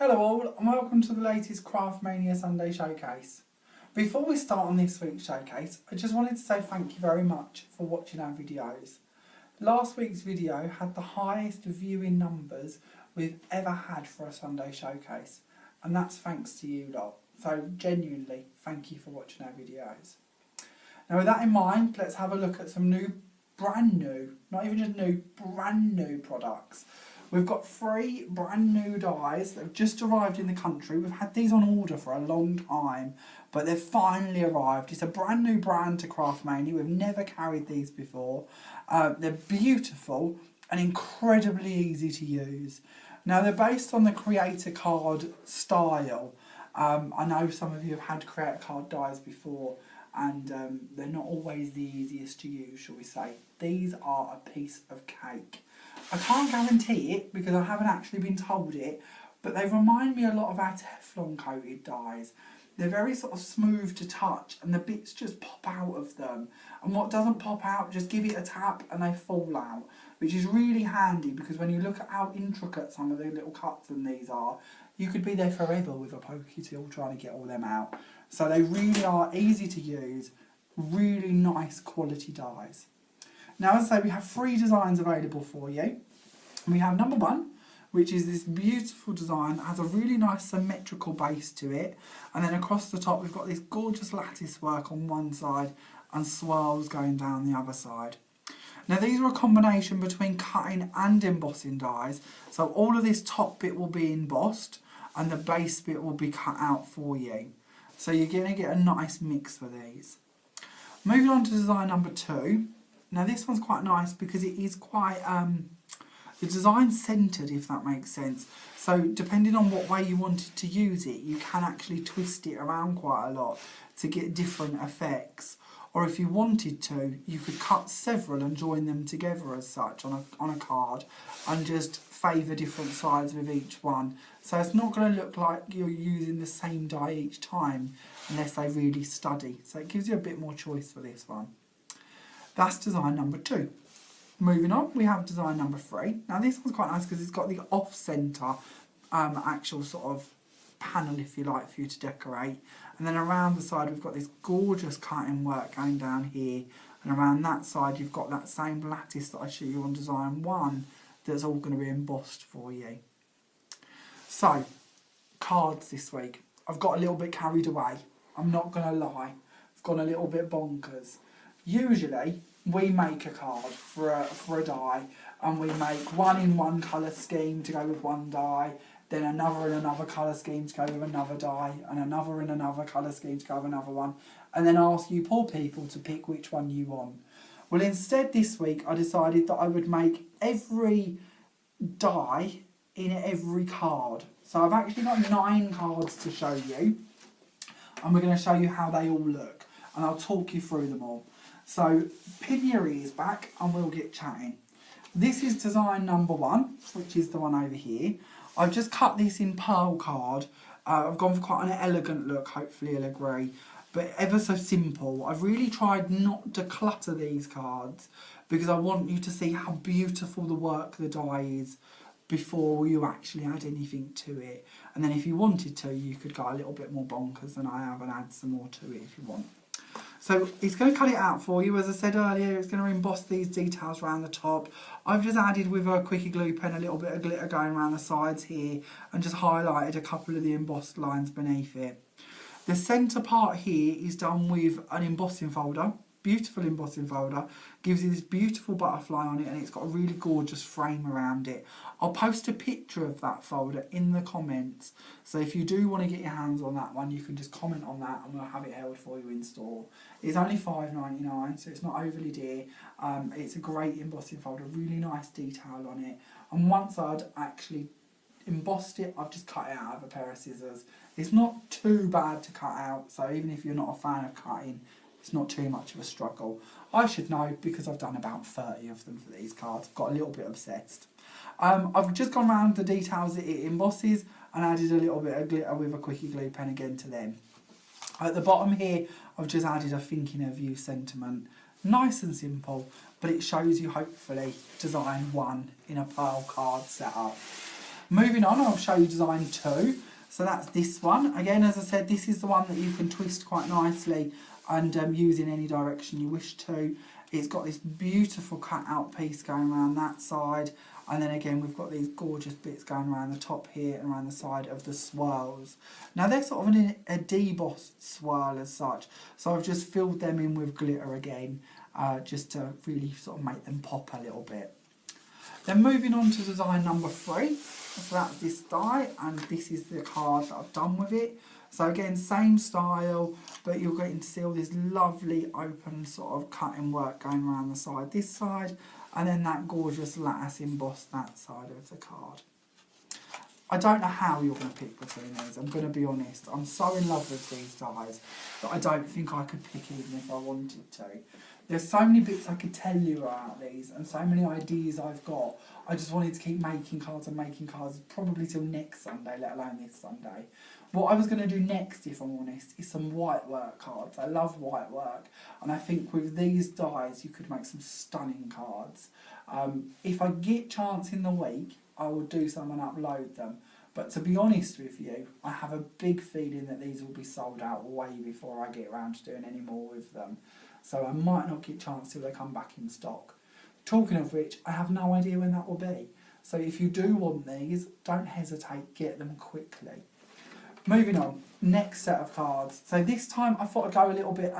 Hello all and welcome to the latest Craftmania Sunday Showcase. Before we start on this week's showcase, I just wanted to say thank you very much for watching our videos. Last week's video had the highest viewing numbers we've ever had for a Sunday Showcase, and that's thanks to you lot. So genuinely, thank you for watching our videos. Now with that in mind, let's have a look at some brand new products. We've got 3 brand new dies that have just arrived in the country. We've had these on order for a long time, but they've finally arrived. It's a brand new brand to Craftmania. We've never carried these before. They're beautiful and incredibly easy to use. Now they're based on the creator card style. I know some of you have had creator card dies before, and they're not always the easiest to use, shall we say. These are a piece of cake. I can't guarantee it because I haven't actually been told it, but they remind me a lot of our Teflon coated dies. They're very sort of smooth to touch and the bits just pop out of them. And what doesn't pop out, just give it a tap and they fall out, which is really handy because when you look at how intricate some of the little cuts in these are, you could be there forever with a pokey tool trying to get all them out. So they really are easy to use, really nice quality dies. Now, as I say, we have 3 designs available for you. We have number 1, which is this beautiful design that has a really nice symmetrical base to it. And then across the top, we've got this gorgeous lattice work on one side and swirls going down the other side. Now, these are a combination between cutting and embossing dies. So all of this top bit will be embossed and the base bit will be cut out for you. So you're going to get a nice mix for these. Moving on to design number 2. Now this one's quite nice because it is quite, the design's centred, if that makes sense. So depending on what way you wanted to use it, you can actually twist it around quite a lot to get different effects. Or if you wanted to, you could cut several and join them together as such on a card and just favour different sides with each one. So it's not going to look like you're using the same die each time unless they really study. So it gives you a bit more choice for this one. That's design number 2. Moving on, we have design number 3. Now this one's quite nice because it's got the off-centre actual sort of panel, if you like, for you to decorate. And then around the side we've got this gorgeous cutting work going down here. And around that side you've got that same lattice that I showed you on design 1 that's all going to be embossed for you. So, cards this week. I've got a little bit carried away. I'm not going to lie. I've gone a little bit bonkers. Usually, we make a card for a die, and we make one in one colour scheme to go with one die, then another in another colour scheme to go with another die, and another in another colour scheme to go with another one, and then ask you poor people to pick which one you want. Well, instead this week I decided that I would make every die in every card. So I've actually got 9 cards to show you, and we're going to show you how they all look, and I'll talk you through them all. So pin your ears back and we'll get chatting. This is design number 1, which is the one over here. I've just cut this in pearl card. I've gone for quite an elegant look, hopefully you'll agree, but ever so simple. I've really tried not to clutter these cards because I want you to see how beautiful the work the die is before you actually add anything to it. And then if you wanted to, you could go a little bit more bonkers than I have and add some more to it if you want. So it's going to cut it out for you. As I said earlier, it's going to emboss these details around the top. I've just added with a quickie glue pen a little bit of glitter going around the sides here and just highlighted a couple of the embossed lines beneath it. The centre part here is done with an embossing folder. Beautiful embossing folder, gives you this beautiful butterfly on it, and it's got a really gorgeous frame around it. I'll post a picture of that folder in the comments, so if you do want to get your hands on that one, you can just comment on that and we'll have it held for you in store. It's only $5.99, so it's not overly dear. It's a great embossing folder, really nice detail on it, and once I'd actually embossed it, I've just cut it out of a pair of scissors. It's not too bad to cut out, so even if you're not a fan of cutting, it's not too much of a struggle. I should know because I've done about 30 of them for these cards. I've got a little bit obsessed. I've just gone around the details that it embosses and added a little bit of glitter with a quickie glue pen again to them. At the bottom here, I've just added a thinking of you sentiment. Nice and simple, but it shows you hopefully design 1 in a pearl card setup. Moving on, I'll show you design 2. So that's this one. Again, as I said, this is the one that you can twist quite nicely and use in any direction you wish to. It's got this beautiful cut out piece going around that side, and then again we've got these gorgeous bits going around the top here and around the side of the swirls. Now they're sort of a debossed swirl as such, so I've just filled them in with glitter again, just to really sort of make them pop a little bit. Then moving on to design number 3, so that's this die, and this is the card that I've done with it. So again, same style, but you're getting to see all this lovely open sort of cutting work going around the side, this side, and then that gorgeous lattice embossed that side of the card. I don't know how you're going to pick between these, I'm going to be honest. I'm so in love with these dies that I don't think I could pick even if I wanted to. There's so many bits I could tell you about these and so many ideas I've got. I just wanted to keep making cards and making cards probably till next Sunday, let alone this Sunday. What I was going to do next, if I'm honest, is some white work cards. I love white work, and I think with these dies you could make some stunning cards. If I get chance in the week, I will do some and upload them. But to be honest with you, I have a big feeling that these will be sold out way before I get around to doing any more with them. So I might not get a chance till they come back in stock. Talking of which, I have no idea when that will be. So if you do want these, don't hesitate, get them quickly. Moving on, next set of cards. So this time I thought I'd go a little bit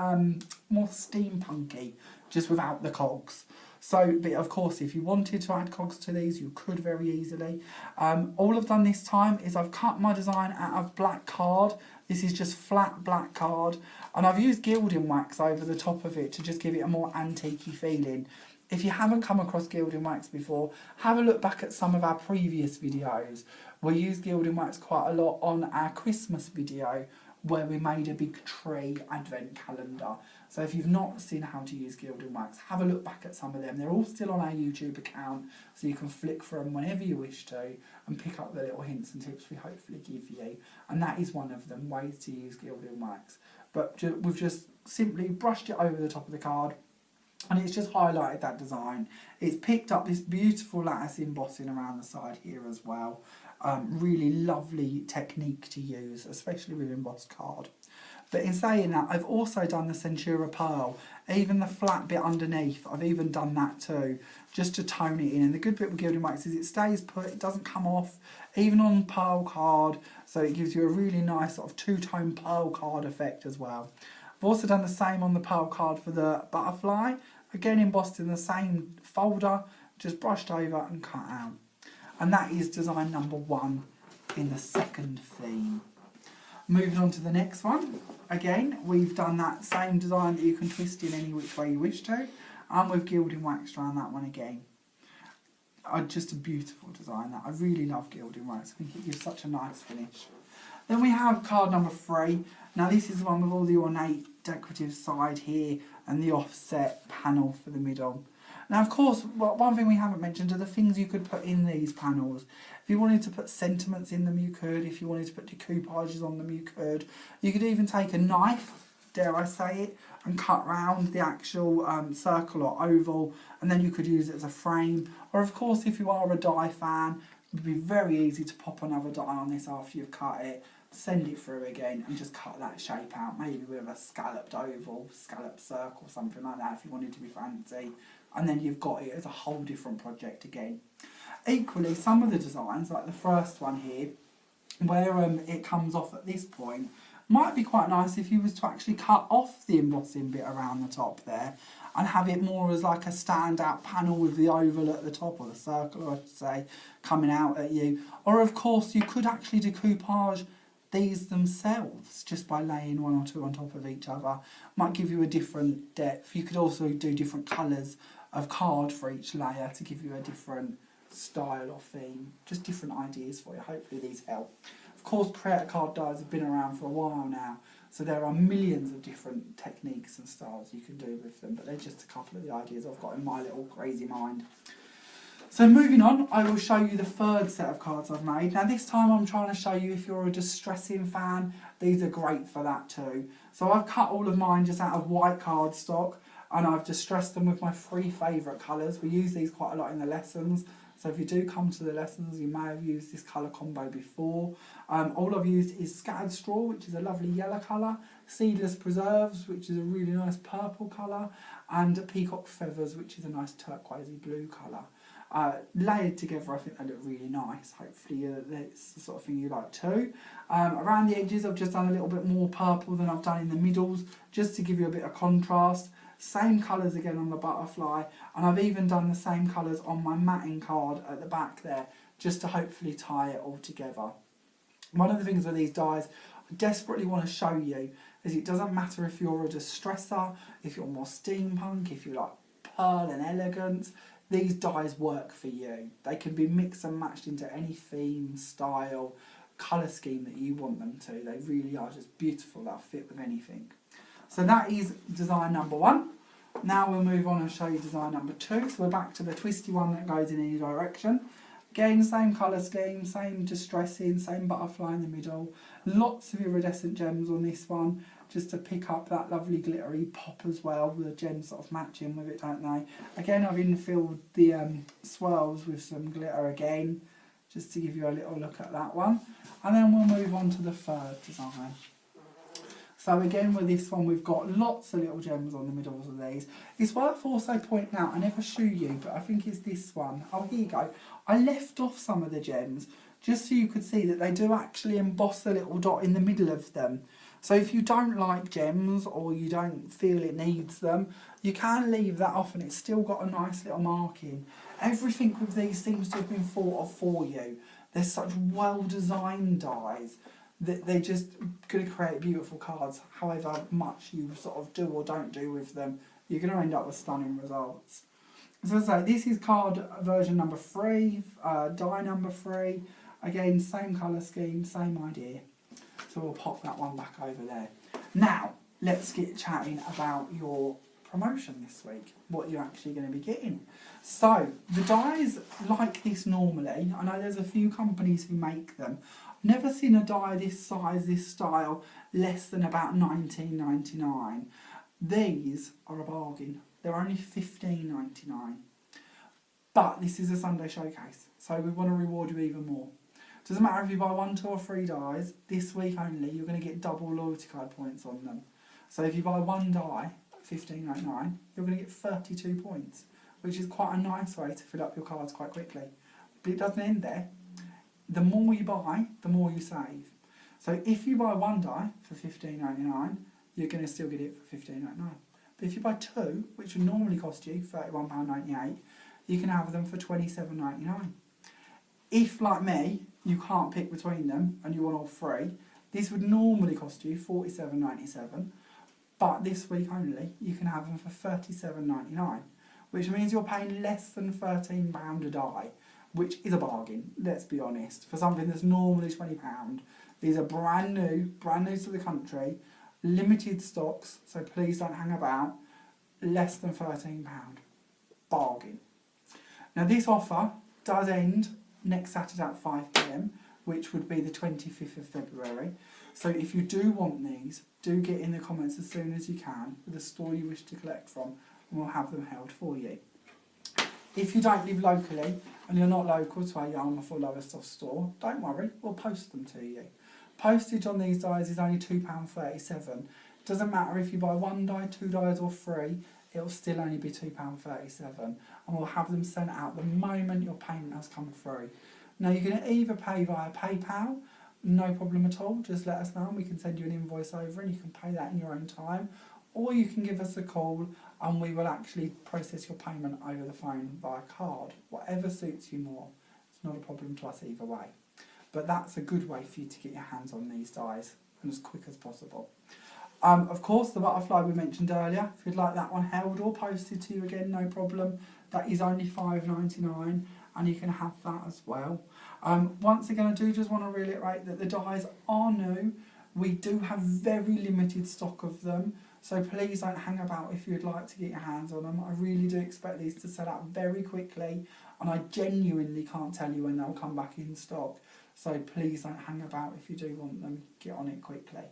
more steampunky, just without the cogs. So, but of course, if you wanted to add cogs to these, you could very easily. All I've done this time is I've cut my design out of black card. This is just flat black card. And I've used gilding wax over the top of it to just give it a more antique-y feeling. If you haven't come across gilding wax before, have a look back at some of our previous videos. We used gilding wax quite a lot on our Christmas video where we made a big tree advent calendar. So if you've not seen how to use gilding wax, have a look back at some of them. They're all still on our YouTube account, so you can flick through them whenever you wish to and pick up the little hints and tips we hopefully give you. And that is one of them, ways to use gilding wax. But we've just simply brushed it over the top of the card, and it's just highlighted that design. It's picked up this beautiful lattice embossing around the side here as well. Really lovely technique to use, especially with embossed card. But in saying that, I've also done the Centura Pearl, even the flat bit underneath, I've even done that too, just to tone it in. And the good bit with gilding wax is it stays put, it doesn't come off, even on pearl card, so it gives you a really nice sort of two-tone pearl card effect as well. I've also done the same on the pearl card for the butterfly, again embossed in the same folder, just brushed over and cut out. And that is design number 1 in the second theme. Moving on to the next one. Again, we've done that same design that you can twist in any which way you wish to, and we've gilding waxed around that one again. Just a beautiful design that. I really love gilding wax. I think it gives such a nice finish. Then we have card number 3. Now this is the one with all the ornate decorative side here and the offset panel for the middle. Now of course, one thing we haven't mentioned are the things you could put in these panels. If you wanted to put sentiments in them, you could. If you wanted to put decoupages on them, you could. You could even take a knife, dare I say it, and cut round the actual circle or oval, and then you could use it as a frame. Or of course, if you are a die fan, it would be very easy to pop another die on this after you've cut it, send it through again and just cut that shape out, maybe with a scalloped oval, scalloped circle, something like that if you wanted to be fancy, and then you've got it as a whole different project again. Equally, some of the designs, like the first one here, where it comes off at this point, might be quite nice if you was to actually cut off the embossing bit around the top there and have it more as like a standout panel with the oval at the top, or the circle, I should say, coming out at you. Or of course you could actually decoupage these themselves just by laying one or two on top of each other. Might give you a different depth. You could also do different colours of card for each layer to give you a different style or theme. Just different ideas for you. Hopefully these help. Of course, creator card dies have been around for a while now, so there are millions of different techniques and styles you can do with them, but they're just a couple of the ideas I've got in my little crazy mind. So moving on, I will show you the third set of cards I've made. Now this time I'm trying to show you, if you're a distressing fan, these are great for that too. So I've cut all of mine just out of white cardstock, and I've distressed them with my 3 favourite colours. We use these quite a lot in the lessons. So if you do come to the lessons, you may have used this colour combo before. All I've used is scattered straw, which is a lovely yellow colour, seedless preserves, which is a really nice purple colour, and peacock feathers, which is a nice turquoisey blue colour. Layered together, I think they look really nice. Hopefully that's the sort of thing you like too. Around the edges, I've just done a little bit more purple than I've done in the middles, just to give you a bit of contrast. Same colours again on the butterfly, and I've even done the same colours on my matting card at the back there, just to hopefully tie it all together. One of the things with these dies I desperately want to show you is it doesn't matter if you're a distresser, if you're more steampunk, if you like pearl and elegance, these dies work for you. They can be mixed and matched into any theme, style, colour scheme that you want them to. They really are just beautiful, they'll fit with anything. So that is design number 1. Now we'll move on and show you design number 2. So we're back to the twisty one that goes in any direction. Again, same colour scheme, same distressing, same butterfly in the middle. Lots of iridescent gems on this one, just to pick up that lovely glittery pop as well, with the gems sort of matching with it, don't they? Again, I've infilled the swirls with some glitter again, just to give you a little look at that one. And then we'll move on to the third design. So again, with this one, we've got lots of little gems on the middles of these. It's worth also pointing out, I never show you, but I think it's this one. Oh, here you go. I left off some of the gems, just so you could see that they do actually emboss a little dot in the middle of them. So if you don't like gems, or you don't feel it needs them, you can leave that off and it's still got a nice little marking. Everything with these seems to have been thought of for you. They're such well-designed dies that they're just going to create beautiful cards. However much you sort of do or don't do with them, you're going to end up with stunning results. So as I say, this is card version number 3, die number 3. Again, same colour scheme, same idea. So we'll pop that one back over there. Now, let's get chatting about your promotion this week, what you're actually going to be getting. So, the dies like this normally, I know there's a few companies who make them. I've never seen a die this size, this style, less than about $19.99. These are a bargain. They're only $15.99. But this is a Sunday showcase, so we want to reward you even more. Doesn't matter if you buy 1, 2 or 3 dies, this week only you're going to get double loyalty card points on them. So if you buy 1 die, $15.99, you're going to get 32 points, which is quite a nice way to fill up your cards quite quickly. But it doesn't end there. The more you buy, the more you save. So if you buy 1 die for $15.99, you're going to still get it for $15.99. But if you buy 2, which would normally cost you £31.98, you can have them for $27.99. If, like me, you can't pick between them and you want all 3, this would normally cost you $47.97, but this week only you can have them for $37.99, which means you're paying less than £13 a die, which is a bargain, let's be honest. For something that's normally £20, these are brand new to the country, limited stocks, so please don't hang about, less than £13. Bargain. Now this offer does end next Saturday at 5 PM, which would be the 25th of February. So if you do want these, do get in the comments as soon as you can with the store you wish to collect from, and we'll have them held for you. If you don't live locally and you're not local to our Yarmouth or Lowestoft store, don't worry, we'll post them to you. Postage on these dies is only £2.37. Doesn't matter if you buy 1 die, 2 dies or 3, it'll still only be £2.37, and we'll have them sent out the moment your payment has come through. Now you can either pay via PayPal, no problem at all, just let us know and we can send you an invoice over and you can pay that in your own time, or you can give us a call and we will actually process your payment over the phone via card, whatever suits you more. It's not a problem to us either way. But that's a good way for you to get your hands on these dies, and as quick as possible. Of course, the butterfly we mentioned earlier, if you'd like that one held or posted to you again, no problem. That is only $5.99 and you can have that as well. Once again, I do just want to reiterate that the dies are new. We do have very limited stock of them, so please don't hang about if you'd like to get your hands on them. I really do expect these to sell out very quickly, and I genuinely can't tell you when they'll come back in stock. So please don't hang about if you do want them, get on it quickly.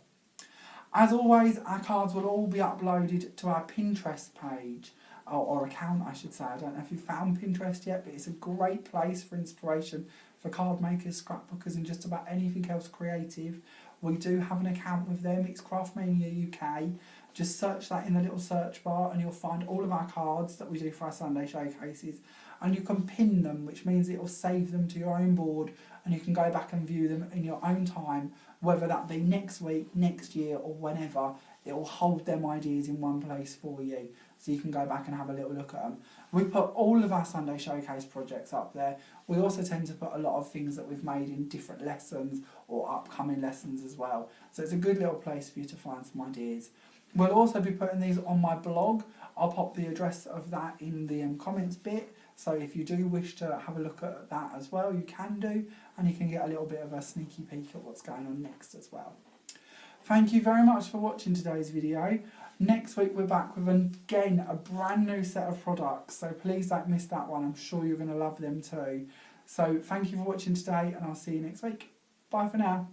As always, our cards will all be uploaded to our Pinterest page. or account I should say. I don't know if you've found Pinterest yet, but it's a great place for inspiration for card makers, scrapbookers and just about anything else creative. We do have an account with them, it's Craftmania UK. Just search that in the little search bar and you'll find all of our cards that we do for our Sunday showcases, and you can pin them, which means it will save them to your own board and you can go back and view them in your own time, whether that be next week, next year or whenever. It will hold them ideas in one place for you, so you can go back and have a little look at them. We put all of our Sunday Showcase projects up there. We also tend to put a lot of things that we've made in different lessons or upcoming lessons as well. So it's a good little place for you to find some ideas. We'll also be putting these on my blog. I'll pop the address of that in the comments bit. So if you do wish to have a look at that as well, you can do, and you can get a little bit of a sneaky peek at what's going on next as well. Thank you very much for watching today's video. Next week we're back with, again, a brand new set of products, so please don't miss that one. I'm sure you're going to love them too. So thank you for watching today, and I'll see you next week. Bye for now.